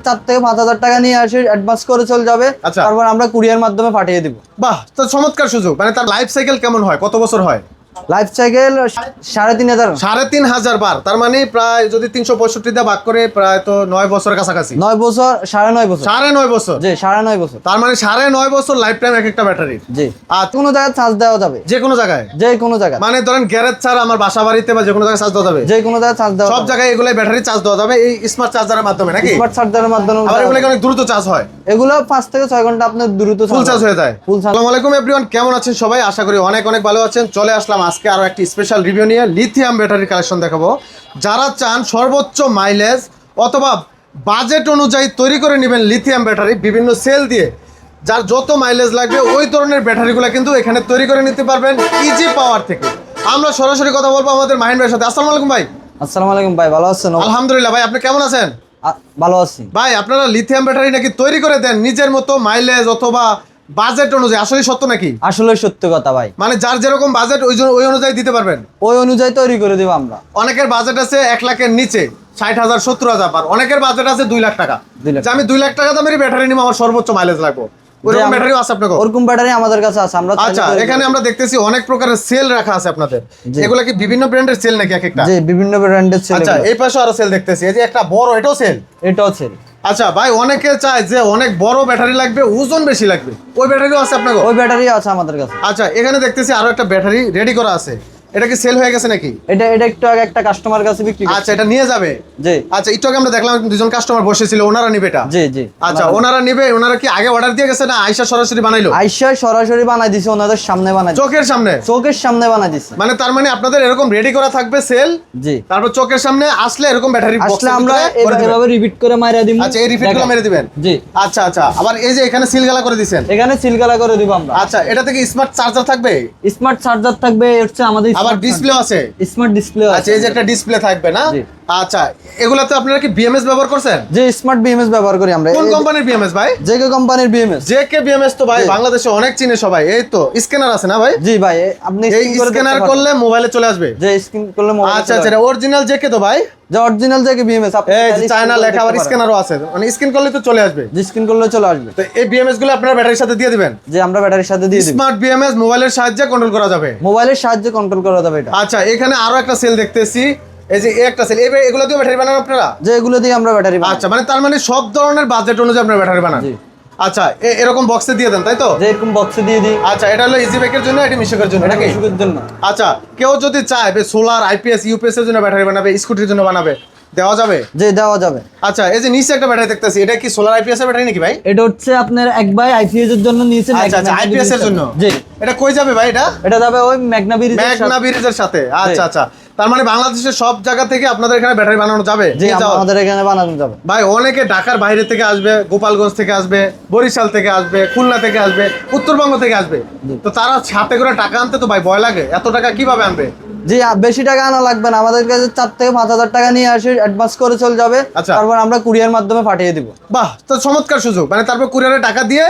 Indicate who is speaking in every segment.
Speaker 1: 4 থেকে 5,000 টাকা নিয়ে আসে, অ্যাডভান্স করে চলে যাবে, তারপর আমরা কুরিয়ার মাধ্যমে পাঠিয়ে দিব।
Speaker 2: বাহ, তো চমৎকার সুযোগ। মানে তার লাইফ সাইকেল কেমন হয়, কত বছর হয়?
Speaker 1: লাইফ সাইকেল 3,500
Speaker 2: 3,500 বার। তার মানে প্রায় যদি 365 দিয়ে ভাগ করে প্রায় তো 9 বছরের কাছাকাছি।
Speaker 1: 9 বছর, 9.5 বছর।
Speaker 2: 9.5 বছর,
Speaker 1: জি 9.5 বছর।
Speaker 2: তার মানে 9.5 বছর লাইফ টাইম এক একটা ব্যাটারি।
Speaker 1: জি,
Speaker 2: আর
Speaker 1: কোনো জায়গায় চার্জ দেওয়া যাবে,
Speaker 2: যে কোনো জায়গায়,
Speaker 1: যে কোনো জায়গায়।
Speaker 2: মানে ধরেন গ্যারেজ ছাড়া আমার বাসা বাড়িতে বা যে কোনো জায়গায় চার্জ দেওয়া যাবে,
Speaker 1: যে কোনো জায়গায় চার্জ দেওয়া
Speaker 2: সব জায়গায় এগুলো ব্যাটারি চার্জ দেওয়া যাবে এই স্মার্ট চার্জারের মাধ্যমে নাকি?
Speaker 1: স্মার্ট চার্জারের মাধ্যমে।
Speaker 2: আবার এগুলো অনেক দ্রুত চার্জ হয়,
Speaker 1: এগুলো 5 থেকে 6 ঘন্টা আপনার দ্রুত
Speaker 2: ফুল চার্জ হয়ে যায়।
Speaker 1: আসসালামু
Speaker 2: আলাইকুম এভরিওয়ান, কেমন আছেন সবাই? আশা করি অনেক অনেক ভালো আছেন। চলে আসলাম আজকে আরো একটি স্পেশাল রিভিউ নিয়ে। লিথিয়াম ব্যাটারি কালেকশন দেখাবো। যারা চান সর্বোচ্চ মাইলেজ অথবা বাজেট অনুযায়ী তৈরি করে নেবেন লিথিয়াম ব্যাটারি, বিভিন্ন সেল দিয়ে যার যত মাইলেজ লাগবে ওই ধরনের ব্যাটারিগুলো কিন্তু এখানে তৈরি করে নিতে পারবেন ইজি পাওয়ার থেকে। আমরা সরাসরি কথা বলবো আমাদের মাহিন ভাইয়ের সাথে। আসসালামু আলাইকুম ভাই।
Speaker 1: আসসালামু আলাইকুম ভাই, ভালো আছেন?
Speaker 2: আলহামদুলিল্লাহ ভাই, আপনি কেমন আছেন?
Speaker 1: ভালো আছি
Speaker 2: ভাই। আপনারা লিথিয়াম ব্যাটারি নাকি তৈরি করে দেন নিজের মতো মাইলেজ অথবা বাজেট অনুযায়ী, আসলে সত্য নাকি?
Speaker 1: আসলে সত্য কথা ভাই,
Speaker 2: মানে যার যেরকম বাজেট ওই অনুযায়ী দিতে পারবেন?
Speaker 1: ওই অনুযায়ী তৈরি করে দেব আমরা।
Speaker 2: অনেকের বাজেট আছে 1 লাখের নিচে, 60,000 70,000 বার। অনেকের বাজেট আছে 2 লাখ টাকা, যে আমি 2 লাখ টাকা দামের ব্যাটারি নিব, আমার সর্বোচ্চ মাইলেজ লাগবে। ওরকম ব্যাটারিও আছে আপনাদের?
Speaker 1: ওরকম ব্যাটারি আমাদের কাছে আছে। আমরা
Speaker 2: আচ্ছা, এখানে আমরা দেখতেছি অনেক প্রকারের সেল রাখা আছে আপনাদের। এগুলা কি বিভিন্ন ব্র্যান্ডের সেল নাকি এক একটা?
Speaker 1: জি, বিভিন্ন ব্র্যান্ডের সেল।
Speaker 2: আচ্ছা, এই পাশে আরো সেল দেখতেছি, এই যে একটা বড়, এটাও সেল?
Speaker 1: এটাও সেল।
Speaker 2: আচ্ছা ভাই, অনেকে চায় যে অনেক বড় ব্যাটারি লাগবে, ওজন বেশি লাগবে, ওই ব্যাটারিও আছে আপনাদের?
Speaker 1: ওই ব্যাটারি আছে আমাদের কাছে।
Speaker 2: আচ্ছা, এখানে দেখতেছি আরো একটা ব্যাটারি রেডি করা আছে। এটা কি সেল হয়ে গেছে নাকি?
Speaker 1: এটা একটু আগে একটা কাস্টমার কাছে বিক্রি করছি।
Speaker 2: আচ্ছা, এটা নিয়ে যাবে?
Speaker 1: জি।
Speaker 2: আচ্ছা, একটু আগে আমরা দেখলাম দুজন কাস্টমার বসেছিল, ওনারা নিবে এটা?
Speaker 1: জি জি।
Speaker 2: আচ্ছা, ওনারা নিবে। ওনারা কি আগে অর্ডার দিয়ে গেছে না আয়শা সরাসরি বানাইলো?
Speaker 1: আয়শা সরাসরি বানাই দিছে, ওনাদের সামনে বানাই,
Speaker 2: চোখের সামনে?
Speaker 1: চোখের সামনে বানাই দিছে।
Speaker 2: মানে তার মানে আপনাদের এরকম রেডি করা থাকবে সেল?
Speaker 1: জি।
Speaker 2: তারপর চোখের সামনে আসলে এরকম ব্যাটারি
Speaker 1: আসলে আমরা এভাবে রিপিট করে মাইরা দিমু।
Speaker 2: আচ্ছা, এই রিপিটগুলো মেরে দিবেন?
Speaker 1: জি।
Speaker 2: আচ্ছা আচ্ছা, আবার এই যে এখানে সিলগালা করে দিবেন?
Speaker 1: এখানে সিলগালা করে দিব আমরা।
Speaker 2: আচ্ছা, এটা থেকে স্মার্ট চার্জার থাকবে?
Speaker 1: স্মার্ট চার্জার থাকবে, হচ্ছে আমাদের
Speaker 2: আবার ডিসপ্লে আছে?
Speaker 1: স্মার্ট ডিসপ্লে আছে।
Speaker 2: আচ্ছা, এই যে একটা ডিসপ্লে থাকবে না?
Speaker 1: জি।
Speaker 2: আচ্ছা, এগুলাতে আপনারা কি বিএমএস ব্যবহার করছেন?
Speaker 1: যে স্মার্ট বিএমএস ব্যবহার করি আমরা।
Speaker 2: কোন কোম্পানির বিএমএস ভাই?
Speaker 1: জেকে কোম্পানির বিএমএস।
Speaker 2: জেকে বিএমএস তো ভাই বাংলাদেশে অনেক চিনে সবাই। এই তো স্ক্যানার আছে না ভাই?
Speaker 1: জি ভাই, আপনি
Speaker 2: এই স্ক্যানার করলে মোবাইলে চলে আসবে?
Speaker 1: যে স্ক্যান করলে মোবাইলে।
Speaker 2: আচ্ছা আচ্ছা, অরিজিনাল জেকে তো ভাই?
Speaker 1: যে অরিজিনাল জেকে বিএমএস।
Speaker 2: এই যে চায়না লেখা, আবার স্ক্যানারও আছে, মানে স্ক্যান করলে তো চলে আসবে?
Speaker 1: যে স্ক্যান করলে চলে আসবে।
Speaker 2: তো এই বিএমএস গুলো আপনারা ব্যাটারির সাথে দিয়ে দিবেন?
Speaker 1: যে আমরা ব্যাটারির সাথে দিয়ে দিই।
Speaker 2: স্মার্ট বিএমএস মোবাইলের সাহায্যে কন্ট্রোল করা যাবে?
Speaker 1: মোবাইলের সাহায্যে কন্ট্রোল করা যাবে এটা।
Speaker 2: আচ্ছা, এখানে আরো একটা সেল দেখতেছি, এই যে একটা সেল। এগুলো দিয়ে ব্যাটারি বানান আপনারা?
Speaker 1: যে এগুলো দিয়ে আমরা ব্যাটারি বানাই।
Speaker 2: আচ্ছা, মানে তার মানে সব ধরনের বাজেট অনুযায়ী আপনারা ব্যাটারি বানান?
Speaker 1: জি।
Speaker 2: আচ্ছা, এরকম বক্সে দিয়ে দেন তাই তো?
Speaker 1: যে এরকম বক্সে দিয়ে দিই।
Speaker 2: আচ্ছা, এটা হলো ইজি বাইকের জন্য, এটা মিশুকের জন্য নাকি?
Speaker 1: মিশুকের জন্য।
Speaker 2: আচ্ছা, কেউ যদি চায় সোলার, আইপিএস, ইউপিএস এর জন্য ব্যাটারি বানাবে, স্কুটির জন্য বানাবে, দেওয়া যাবে?
Speaker 1: যে দেওয়া যাবে।
Speaker 2: আচ্ছা, এই যে নিচে একটা ব্যাটারি দেখতেছি, এটা কি সোলার আইপিএস এর ব্যাটারি নাকি ভাই?
Speaker 1: এটা হচ্ছে আপনার এক বাই আইপিএস এর জন্য নিচে।
Speaker 2: আচ্ছা আচ্ছা, আইপিএস এর জন্য।
Speaker 1: জি।
Speaker 2: এটা কই যাবে ভাই? এটা
Speaker 1: যাবে ওই মেঘনা
Speaker 2: ব্রিজের সাথে। আচ্ছা আচ্ছা, তার মানে বাংলাদেশের সব জায়গা থেকে আপনাদের এখানে ব্যাটারি বানানো যাবে?
Speaker 1: জি, আমাদের এখানে বানানো যাবে
Speaker 2: ভাই। অনেকে ঢাকার বাইরে থেকে আসবে, গোপালগঞ্জ থেকে আসবে, বরিশাল থেকে আসবে, খুলনা থেকে আসবে, উত্তরবঙ্গ থেকে আসবে, তো তারা সাথে করে টাকা আনতে তো ভাই ভয় লাগে। এত টাকা কিভাবে আনবে?
Speaker 1: জি, বেশি টাকা আনা লাগবে না, আমাদের কাছে 4 থেকে 5,000 টাকা নিয়ে আসে, অ্যাডভান্স করে চলে যাবে, তারপর আমরা কুরিয়ার মাধ্যমে পাঠিয়ে দিব।
Speaker 2: বাহ, তো চমৎকার সুযোগ। মানে তারপর কুরিয়ারে টাকা দিয়ে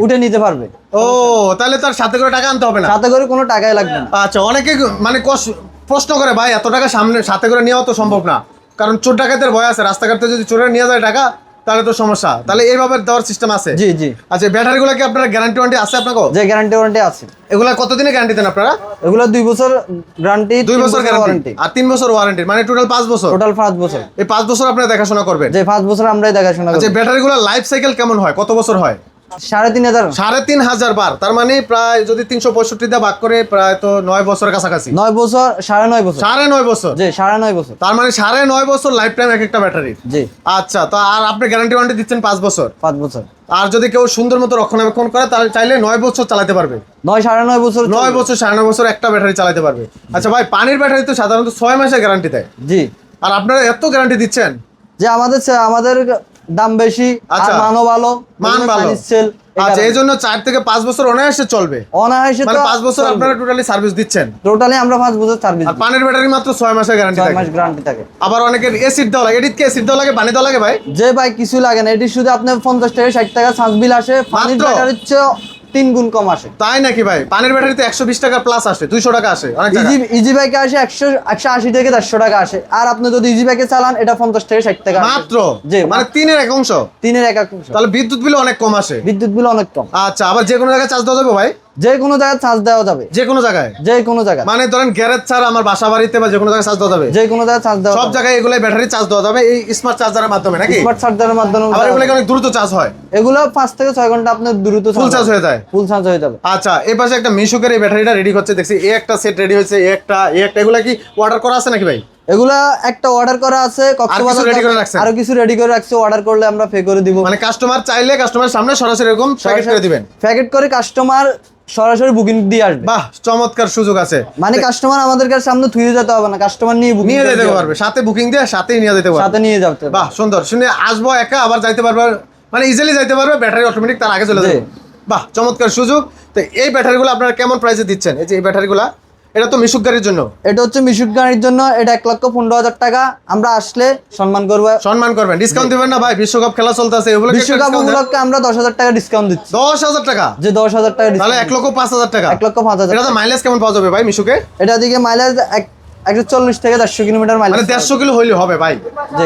Speaker 2: উঠে নিতে পারবে? ও, তাহলে তার সাথে করে টাকা আনতে হবে না?
Speaker 1: সাথে করে কোনো টাকাই লাগবে না।
Speaker 2: আচ্ছা, অনেকে মানে প্রশ্ন করে ভাই এত টাকা সাথে করে নেওয়া তো সম্ভব না, কারণ চোর ডাকাতের ভয় আছে, রাস্তাঘাট থেকে যদি চোরে নিয়ে যায় টাকা তাহলে তো সমস্যা। তাহলে এইভাবে দেওয়ার সিস্টেম আছে?
Speaker 1: জি জি।
Speaker 2: আচ্ছা, ব্যাটারিগুলো কি আপনার গ্যারান্টি ওয়ারেন্টি আছে আপনাকে?
Speaker 1: যে গ্যারান্টি ওয়ারেন্টি আছে।
Speaker 2: এগুলা কতদিনের গ্যারান্টি দেন আপনারা?
Speaker 1: এগুলো 2 বছর গ্যারান্টি,
Speaker 2: 2 বছর গ্যারান্টি আর 3 বছর ওয়ারেন্টি, মানে টোটাল 5 বছর।
Speaker 1: টোটাল 5 বছর।
Speaker 2: এই 5 বছর আপনারা দেখাশোনা করবেন?
Speaker 1: যে 5 বছর আমরাই দেখাশোনা করব।
Speaker 2: আচ্ছা, ব্যাটারিগুলো লাইফ সাইকেল কেমন হয়, কত বছর হয়?
Speaker 1: 3,500।
Speaker 2: 3,500 বার। তার মানে প্রায় যদি 365 দিয়ে ভাগ করে প্রায় তো 9 বছরের কাছাকাছি।
Speaker 1: 9 বছর, 9.5 বছর।
Speaker 2: 9.5 বছর?
Speaker 1: জি, 9.5 বছর।
Speaker 2: তার মানে 9.5 বছর লাইফ টাইম এক একটা ব্যাটারি?
Speaker 1: জি।
Speaker 2: আচ্ছা, তো আর আপনি গ্যারান্টি ওয়ারেন্টি দিচ্ছেন 5 বছর?
Speaker 1: 5 বছর।
Speaker 2: আর যদি কেউ সুন্দর মতো রক্ষণাবেক্ষণ করে তাহলে চাইলে 9 বছর চালাতে পারবে?
Speaker 1: 9.5 বছর।
Speaker 2: 9 বছর 9.5 বছর একটা ব্যাটারি চালাতে পারবে। আচ্ছা ভাই, পানির ব্যাটারি তো সাধারণত 6 মাসের গ্যারান্টি দেয়।
Speaker 1: জি।
Speaker 2: আর আপনারা এত গ্যারান্টি দিচ্ছেন?
Speaker 1: যে আমাদের দাম বেশি, আর মানও ভালো,
Speaker 2: মান ভালো। আচ্ছা, এই জন্য 4 থেকে 5 বছর অনায়াসে চলবে?
Speaker 1: অনায়াসে,
Speaker 2: মানে 5 বছর আপনারা টোটালি সার্ভিস দিচ্ছেন?
Speaker 1: টোটালি আমরা 5 বছর সার্ভিস।
Speaker 2: আর পানির ব্যাটারি মাত্র 6 মাসের গ্যারান্টি থাকে?
Speaker 1: 6 মাস গ্যারান্টি থাকে।
Speaker 2: আবার অনেকের এসিড দেওয়া লাগে, এডিট কে এসিড দেওয়া লাগে, পানি দেওয়া লাগে ভাই?
Speaker 1: যে ভাই কিছু লাগে না, এটি শুধু আপনার 50 থেকে 60 টাকা চার্জ বিল আসে। পানির ব্যাটারি হচ্ছে 3 গুণ কম আসে।
Speaker 2: তাই নাকি ভাই? পানির ব্যাটারিতে 120 টাকা প্লাস আসে, 200 টাকা আসে অনেক জায়গায়।
Speaker 1: ইজি বাইকে আসে 180 থেকে 150 টাকা আসে। আর আপনি যদি ইজি বাইকে চালান এটা 50 থেকে 60 টাকা আসে।
Speaker 2: মাত্র?
Speaker 1: জি,
Speaker 2: মানে 3-এর 1 অংশ।
Speaker 1: 3-এর 1 অংশ।
Speaker 2: তাহলে বিদ্যুৎ বিল অনেক কম আসে।
Speaker 1: বিদ্যুৎ বিল অনেক কম।
Speaker 2: আচ্ছা, আবার যে কোনো জায়গায় চার্জ দেওয়া যাবে ভাই?
Speaker 1: যে কোনো জায়গায় চার্জ দেওয়া যাবে।
Speaker 2: যে কোনো জায়গায়?
Speaker 1: যে কোনো জায়গায়।
Speaker 2: মানে ধরেন গ্যারেজ ছাড়া আমার বাসা বাড়িতে বা যে কোনো জায়গায় চার্জ দেওয়া যাবে?
Speaker 1: যে কোনো জায়গায় চার্জ দেওয়া
Speaker 2: সব
Speaker 1: যাবে।
Speaker 2: জায়গায় এগুলাই ব্যাটারি চার্জ দেওয়া যাবে এই স্মার্ট চার্জারের মাধ্যমে নাকি?
Speaker 1: স্মার্ট চার্জারের মাধ্যমে।
Speaker 2: আবার এগুলো অনেক দ্রুত চার্জ হয়?
Speaker 1: এগুলো 5 থেকে 6 ঘন্টা আপনার দ্রুত
Speaker 2: ফুল চার্জ হয়ে যায়।
Speaker 1: ফুল চার্জ হয়ে যাবে।
Speaker 2: আচ্ছা, এই পাশে একটা মিশুকের এই ব্যাটারিটা রেডি হচ্ছে দেখছি। এই একটা সেট রেডি হয়েছে, এই একটা এগুলা কি অর্ডার করা আছে নাকি ভাই?
Speaker 1: এগুলা একটা অর্ডার করা আছে কক্সবাজার।
Speaker 2: রেডি করে রাখছেন?
Speaker 1: আরো কিছু রেডি করে রাখছি, অর্ডার করলে আমরা পে করে দিব।
Speaker 2: মানে কাস্টমার চাইলে কাস্টমার সামনে সরাসরি এরকম প্যাকেট করে দিবেন?
Speaker 1: প্যাকেট করে কাস্টমার সরাসরি বুকিং দিয়ে আসবে।
Speaker 2: বাহ, চমৎকার সুযোগ আছে।
Speaker 1: মানে কাস্টমার আমাদের কাছে সামনে থুয়ে যেতে হবে না, কাস্টমার নিয়ে বুকিং
Speaker 2: নিয়ে যেতে পারবে, সাথে বুকিং দিয়ে সাথেই নিয়ে যেতে পারবে।
Speaker 1: সাথে নিয়ে যেতে।
Speaker 2: বাহ, সুন্দর। শুনে আসবো একা, আবার যাইতে পারবে, মানে ইজিলি যাইতে পারবে, ব্যাটারি অটোমেটিক তার আগে চলে যাবে। বাহ, চমৎকার সুযোগ। তো এই ব্যাটারিগুলো আপনারা কেমন প্রাইসে দিচ্ছেন? এই যে এই ব্যাটারিগুলো, এটা তো মিশুক গাড়ির জন্য।
Speaker 1: এটা হচ্ছে মিশুক গাড়ির জন্য। এটা 1,15,000 টাকা। আমরা আসলে সম্মান করব।
Speaker 2: সম্মান করবেন, ডিসকাউন্ট দিবেন না ভাই? বিশ্বকাপ খেলা চলতেছে, এগুলো
Speaker 1: বিশ্বকাপ উপলক্ষে আমরা 10,000 টাকা ডিসকাউন্ট দিচ্ছি।
Speaker 2: 10,000 টাকা?
Speaker 1: যে 10,000 টাকা
Speaker 2: তাহলে 1,05,000 টাকা।
Speaker 1: 1,05,000।
Speaker 2: এটা তো মাইলেজ কেমন পাওয়া যাবে ভাই মিশুকে?
Speaker 1: এটা দিকে মাইলেজ 140 থেকে 400 কিলোমিটার মাইলেজ।
Speaker 2: মানে 150 কিলো হইলে হবে ভাই?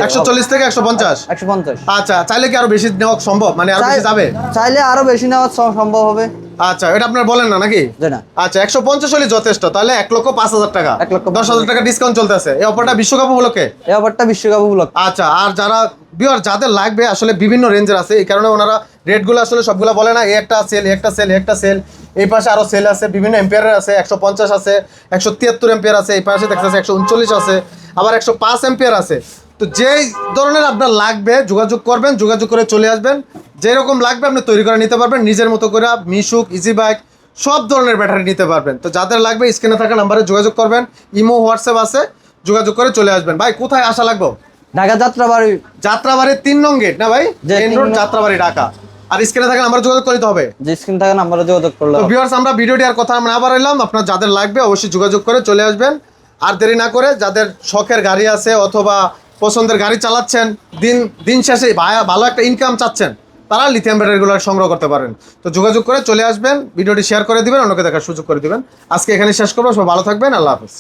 Speaker 2: 140 থেকে 150?
Speaker 1: 150।
Speaker 2: আচ্ছা, চাইলে কি আরো বেশি নেওয়া সম্ভব? মানে আরো বেশি যাবে?
Speaker 1: চাইলে আরো বেশি নেওয়া সম্ভব হবে।
Speaker 2: আচ্ছা, এটা আপনার বলেন না নাকি?
Speaker 1: জি না।
Speaker 2: আচ্ছা, 150 হলে যথেষ্ট। তাহলে 1,05,000 টাকা, 10,000 টাকা ডিসকাউন্ট চলতেছে এই অফারটা বিশ্বকাপ উপলক্ষে।
Speaker 1: এই অফারটা বিশ্বকাপ উপলক্ষে।
Speaker 2: আচ্ছা, আর যারা যাদের লাগবে আসলে বিভিন্ন রেঞ্জের আছে, এই কারণে ওনারা রেটগুলো আসলে সবগুলো বলে না। এই একটা সেল, একটা সেল, একটা সেল, এই পাশে আরো সেল আছে, বিভিন্ন এম্পিয়ারের আছে, 150 আছে, 173 এম্পিয়ার আছে, এই পাশে দেখতেছে 139 আছে, আবার 105 এম্পিয়ার আছে। তো যেই ধরনের আপনার লাগবে যোগাযোগ করবেন, যোগাযোগ করে চলে আসবেন। যেরকম লাগবে আপনি তৈরি করে নিতে পারবেন নিজের মতো করে। মিশুক, ইজি বাইক সব ধরনের ব্যাটারি নিতে পারবেন। তো যাদের লাগবে স্ক্রিনে থাকা নাম্বারে যোগাযোগ করবেন, ইমো হোয়াটসঅ্যাপ আছে, যোগাযোগ করে চলে আসবেন। ভাই কোথায় আসা লাগবে?
Speaker 1: ঢাকা যাত্রাবাড়ি।
Speaker 2: যাত্রাবাড়ি 3 নং গেট না ভাই? Main road Jatrabari Dhaka. আর স্ক্রিনে থাকা নাম্বারে যোগাযোগ করতে হবে।
Speaker 1: যে স্ক্রিনে থাকা নাম্বারে যোগাযোগ করলে।
Speaker 2: তো ভিউয়ার্স, আমরা ভিডিওটি আর কথা না বাড়াইলাম, আপনার যাদের লাগবে অবশ্যই যোগাযোগ করে চলে আসবেন। আর দেরি না করে, যাদের শখের গাড়ি আছে অথবা পছন্দের গাড়ি চালাচ্ছেন, দিন শেষে ভালো একটা ইনকাম চাচ্ছেন, তারা লিথিয়াম ব্যাটারিগুলো সংগ্রহ করতে পারেন। তো যোগাযোগ করে চলে আসবেন, ভিডিওটি শেয়ার করে দিবেন, অন্যকে দেখার সুযোগ করে দিবেন। আজকে এখানে শেষ করবো। সব ভালো থাকবেন, আল্লাহ হাফেজ।